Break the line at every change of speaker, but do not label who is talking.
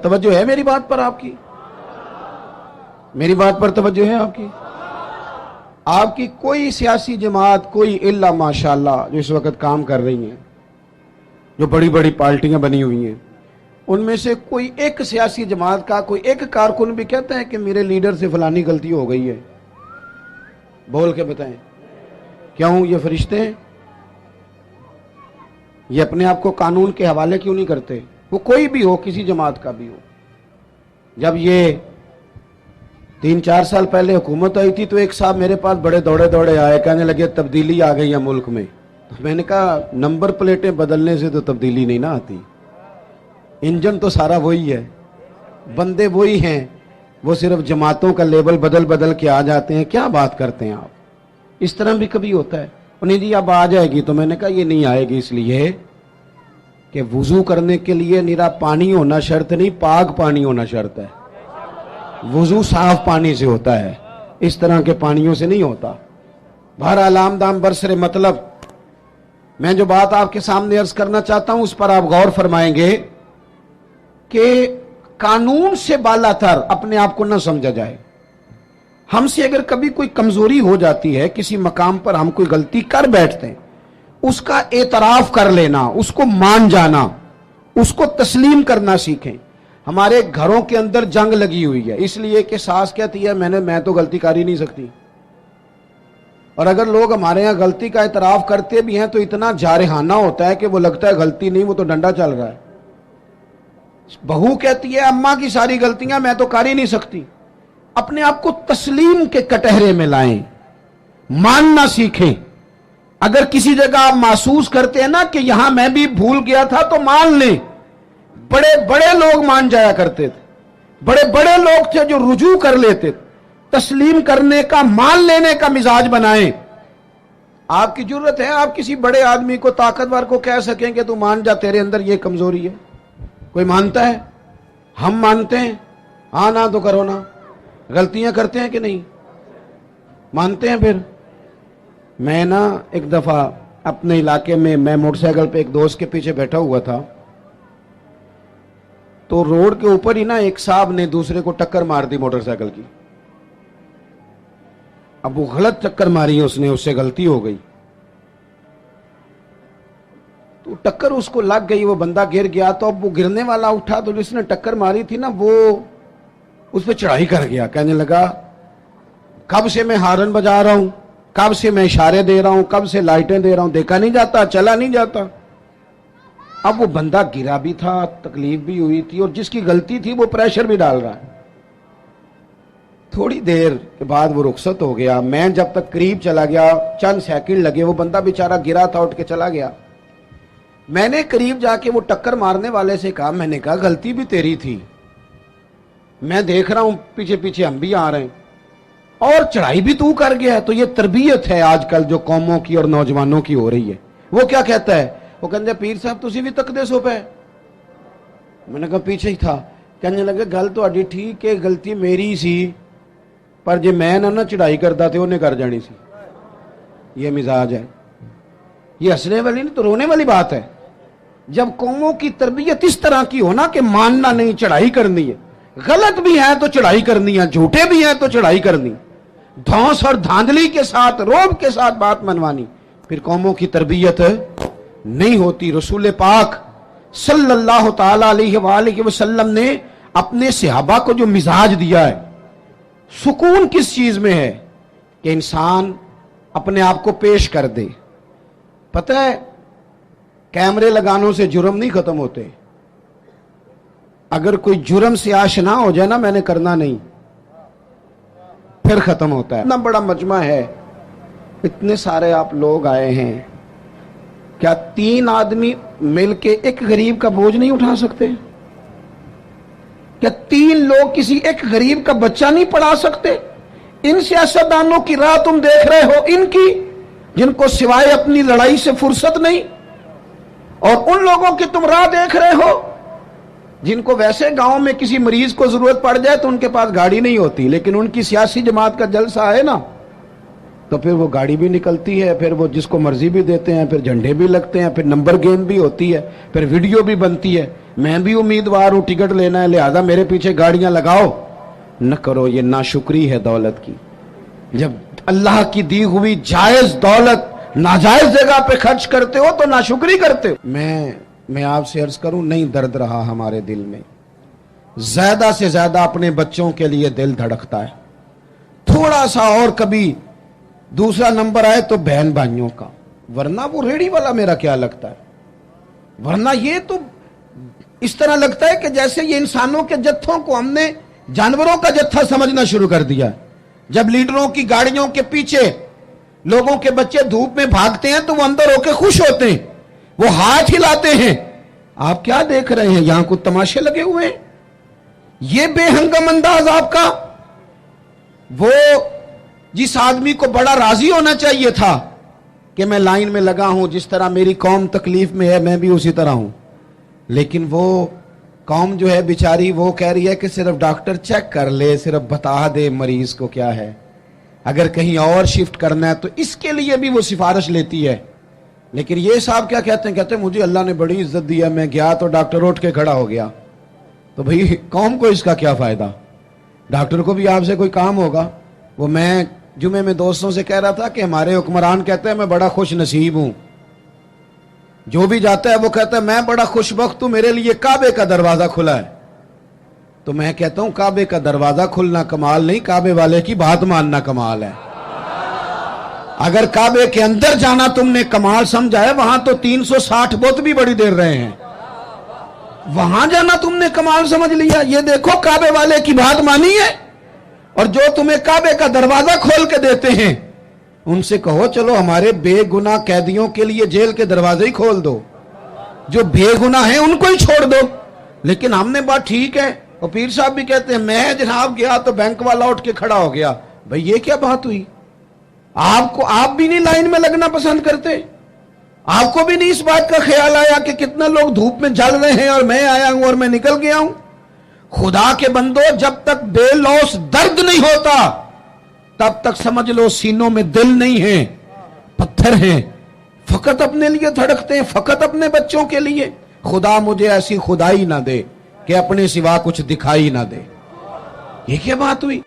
توجہ ہے میری بات پر آپ کی؟ میری بات پر توجہ ہے آپ کی؟ آپ کی کوئی سیاسی جماعت، کوئی الا ماشاءاللہ جو اس وقت کام کر رہی ہیں، جو بڑی بڑی پارٹیاں بنی ہوئی ہیں، ان میں سے کوئی ایک سیاسی جماعت کا کوئی ایک کارکن بھی کہتا ہے کہ میرے لیڈر سے فلانی غلطی ہو گئی ہے؟ بول کے بتائیں۔ کیوں؟ یہ فرشتے ہیں؟ یہ اپنے آپ کو قانون کے حوالے کیوں نہیں کرتے؟ وہ کوئی بھی ہو، کسی جماعت کا بھی ہو۔ جب یہ 3-4 سال پہلے حکومت آئی تھی تو ایک صاحب میرے پاس بڑے دوڑے آئے، کہنے لگے تبدیلی آ گئی ہے ملک میں۔ تو میں نے کہا نمبر پلیٹیں بدلنے سے تو تبدیلی نہیں نہ آتی، انجن تو سارا وہی ہے، بندے وہی ہیں، وہ صرف جماعتوں کا لیبل بدل کے آ جاتے ہیں۔ کیا بات کرتے ہیں آپ؟ اس طرح بھی کبھی ہوتا ہے؟ انہیں جی اب آ جائے گی، تو میں نے کہا یہ نہیں آئے گی، اس لیے کہ وضو کرنے کے لیے نرا پانی ہونا شرط نہیں، پاک پانی ہونا شرط ہے۔ وضو صاف پانی سے ہوتا ہے، اس طرح کے پانیوں سے نہیں ہوتا۔ بہرحال آمدام برسر مطلب، میں جو بات آپ کے سامنے عرض کرنا چاہتا ہوں اس پر آپ غور فرمائیں گے کہ قانون سے بالا تر اپنے آپ کو نہ سمجھا جائے۔ ہم سے اگر کبھی کوئی کمزوری ہو جاتی ہے، کسی مقام پر ہم کوئی غلطی کر بیٹھتے ہیں، اس کا اعتراف کر لینا، اس کو مان جانا، اس کو تسلیم کرنا سیکھیں۔ ہمارے گھروں کے اندر جنگ لگی ہوئی ہے، اس لیے کہ ساس کہتی ہے میں تو غلطی کر ہی نہیں سکتی، اور اگر لوگ ہمارے یہاں غلطی کا اعتراف کرتے بھی ہیں تو اتنا جارحانہ ہوتا ہے کہ وہ لگتا ہے غلطی نہیں، وہ تو ڈنڈا چل رہا ہے۔ بہو کہتی ہے اماں کی ساری غلطیاں میں تو کر ہی نہیں سکتی۔ اپنے آپ کو تسلیم کے کٹہرے میں لائیں، ماننا سیکھیں۔ اگر کسی جگہ آپ محسوس کرتے ہیں نا کہ یہاں میں بھی بھول گیا تھا تو مان لیں۔ بڑے بڑے لوگ مان جایا کرتے تھے، بڑے بڑے لوگ تھے جو رجوع کر لیتے تھے۔ تسلیم کرنے کا، مان لینے کا مزاج بنائیں۔ آپ کی جرت ہے آپ کسی بڑے آدمی کو، طاقتور کو کہہ سکیں کہ تو مان جا، تیرے اندر یہ کمزوری ہے؟ کوئی مانتا ہے؟ ہم مانتے ہیں؟ ہاں نہ تو کرو نا۔ غلطیاں کرتے ہیں کہ نہیں؟ مانتے ہیں پھر؟ میں نا ایک دفعہ اپنے علاقے میں موٹر سائیکل پہ ایک دوست کے پیچھے بیٹھا ہوا تھا، تو روڈ کے اوپر ہی نا ایک صاحب نے دوسرے کو ٹکر مار دی موٹر سائیکل کی۔ اب وہ غلط ٹکر ماری ہے، اس سے غلطی ہو گئی تو ٹکر اس کو لگ گئی، وہ بندہ گر گیا۔ تو اب وہ گرنے والا اٹھا تو جس نے ٹکر ماری تھی نا وہ اس پہ چڑھائی کر گیا، کہنے لگا کب سے میں ہارن بجا رہا ہوں، کب سے میں اشارے دے رہا ہوں، کب سے لائٹیں دے رہا ہوں، دیکھا نہیں جاتا، چلا نہیں جاتا۔ اب وہ بندہ گرا بھی تھا، تکلیف بھی ہوئی تھی، اور جس کی غلطی تھی وہ پریشر بھی ڈال رہا ہے۔ تھوڑی دیر کے بعد وہ رخصت ہو گیا۔ میں جب تک قریب چلا گیا، چند سیکنڈ لگے، وہ بندہ بیچارہ گرا تھا، اٹھ کے چلا گیا۔ میں نے قریب جا کے وہ ٹکر مارنے والے سے کہا، میں نے کہا غلطی بھی تیری تھی، میں دیکھ رہا ہوں پیچھے پیچھے ہم بھی آ رہے ہیں، اور چڑھائی بھی تو کر گیا ہے۔ تو یہ تربیت ہے آج کل جو قوموں کی اور نوجوانوں کی ہو رہی ہے۔ وہ کیا کہتا ہے؟ وہ کہتے ہیں پیر صاحب تسی بھی تکدے سو پہ؟ میں نے کہا پیچھے ہی تھا۔ کہنے لگے گل تو اڈی ٹھیک ہے، غلطی میری سی، پر جے میں نہ چڑھائی کرتا تھے انہیں کر جانی سی۔ یہ مزاج ہے، یہ ہنسنے والی نہیں تو رونے والی بات ہے۔ جب قوموں کی تربیت اس طرح کی ہونا کہ ماننا نہیں، چڑھائی کرنی ہے، غلط بھی ہیں تو چڑھائی کرنی ہے، جھوٹے بھی ہیں تو چڑھائی کرنی، دھونس اور دھاندلی کے ساتھ، روب کے ساتھ بات منوانی، پھر قوموں کی تربیت نہیں ہوتی۔ رسول پاک صلی اللہ تعالی علیہ وآلہ وسلم نے اپنے صحابہ کو جو مزاج دیا ہے، سکون کس چیز میں ہے؟ کہ انسان اپنے آپ کو پیش کر دے۔ پتہ ہے کیمرے لگانوں سے جرم نہیں ختم ہوتے۔ اگر کوئی جرم سے آشنا ہو جائے نا، میں نے کرنا نہیں، پھر ختم ہوتا ہے۔ اتنا بڑا مجمع ہے، اتنے سارے آپ لوگ آئے ہیں، کیا 3 آدمی مل کے ایک غریب کا بوجھ نہیں اٹھا سکتے؟ کیا 3 لوگ کسی ایک غریب کا بچہ نہیں پڑھا سکتے؟ ان سیاستدانوں کی راہ تم دیکھ رہے ہو، ان کی جن کو سوائے اپنی لڑائی سے فرصت نہیں، اور ان لوگوں کی تم راہ دیکھ رہے ہو جن کو ویسے گاؤں میں کسی مریض کو ضرورت پڑ جائے تو ان کے پاس گاڑی نہیں ہوتی، لیکن ان کی سیاسی جماعت کا جلسہ ہے نا، تو پھر وہ گاڑی بھی نکلتی ہے, پھر وہ جس کو مرضی بھی دیتے ہیں, پھر جھنڈے بھی لگتے ہیں, پھر نمبر گیم بھی ہوتی ہے, پھر ویڈیو بھی بنتی ہے. میں بھی امیدوار ہوں, ٹکٹ لینا ہے, لہذا میرے پیچھے گاڑیاں لگاؤ. نہ کرو, یہ ناشکری ہے دولت کی. جب اللہ کی دی ہوئی جائز دولت ناجائز جگہ پہ خرچ کرتے ہو تو ناشکری کرتے ہو. میں آپ سے عرض کروں, نہیں درد رہا ہمارے دل میں. زیادہ سے زیادہ اپنے بچوں کے لیے دل دھڑکتا ہے. تھوڑا سا اور کبھی دوسرا نمبر آئے تو بہن بھائیوں کا, ورنہ وہ ریڑھی والا میرا کیا لگتا ہے. ورنہ یہ تو اس طرح لگتا ہے کہ جیسے یہ انسانوں کے جتھوں کو ہم نے جانوروں کا جتھا سمجھنا شروع کر دیا. جب لیڈروں کی گاڑیوں کے پیچھے لوگوں کے بچے دھوپ میں بھاگتے ہیں تو وہ اندر ہو کے خوش ہوتے ہیں, وہ ہاتھ ہلاتے ہیں. آپ کیا دیکھ رہے ہیں, یہاں کچھ تماشے لگے ہوئے ہیں. یہ بے ہنگم انداز آپ کا, وہ جس آدمی کو بڑا راضی ہونا چاہیے تھا کہ میں لائن میں لگا ہوں, جس طرح میری قوم تکلیف میں ہے میں بھی اسی طرح ہوں, لیکن وہ قوم جو ہے بیچاری وہ کہہ رہی ہے کہ صرف ڈاکٹر چیک کر لے, صرف بتا دے مریض کو کیا ہے, اگر کہیں اور شفٹ کرنا ہے تو اس کے لیے بھی وہ سفارش لیتی ہے. لیکن یہ صاحب کیا کہتے ہیں, کہتے ہیں مجھے اللہ نے بڑی عزت دی ہے, میں گیا تو ڈاکٹر اٹھ کے کھڑا ہو گیا. تو بھئی قوم کو اس کا کیا فائدہ, ڈاکٹر کو بھی آپ سے کوئی کام ہوگا. وہ میں جمعے میں دوستوں سے کہہ رہا تھا کہ ہمارے حکمران کہتے ہیں میں بڑا خوش نصیب ہوں, جو بھی جاتا ہے وہ کہتا ہے میں بڑا خوش بخت ہوں, میرے لیے کعبے کا دروازہ کھلا ہے. تو میں کہتا ہوں کعبے کا دروازہ کھلنا کمال نہیں, کعبے والے کی بات ماننا کمال ہے. اگر کعبے کے اندر جانا تم نے کمال سمجھا ہے, وہاں تو 360 بت بھی بڑی دیر رہے ہیں, وہاں جانا تم نے کمال سمجھ لیا. یہ دیکھو کعبے والے کی بات مانی ہے, اور جو تمہیں کعبے کا دروازہ کھول کے دیتے ہیں ان سے کہو چلو ہمارے بے گناہ قیدیوں کے لیے جیل کے دروازے ہی کھول دو, جو بے گناہ ہیں ان کو ہی چھوڑ دو. لیکن ہم نے بات ٹھیک ہے. اور پیر صاحب بھی کہتے ہیں میں جناب گیا تو بینک والا اٹھ کے کھڑا ہو گیا. بھئی یہ کیا بات ہوئی, آپ بھی نہیں لائن میں لگنا پسند کرتے, آپ کو بھی نہیں اس بات کا خیال آیا کہ کتنا لوگ دھوپ میں جل رہے ہیں اور میں آیا ہوں اور میں نکل گیا ہوں. خدا کے بندو, جب تک بے لوث درد نہیں ہوتا تب تک سمجھ لو سینوں میں دل نہیں ہے, پتھر ہیں, فقط اپنے لیے دھڑکتے ہیں, فقط اپنے بچوں کے لیے. خدا مجھے ایسی خدائی نہ دے کہ اپنے سوا کچھ دکھائی نہ دے. یہ کیا بات ہوئی.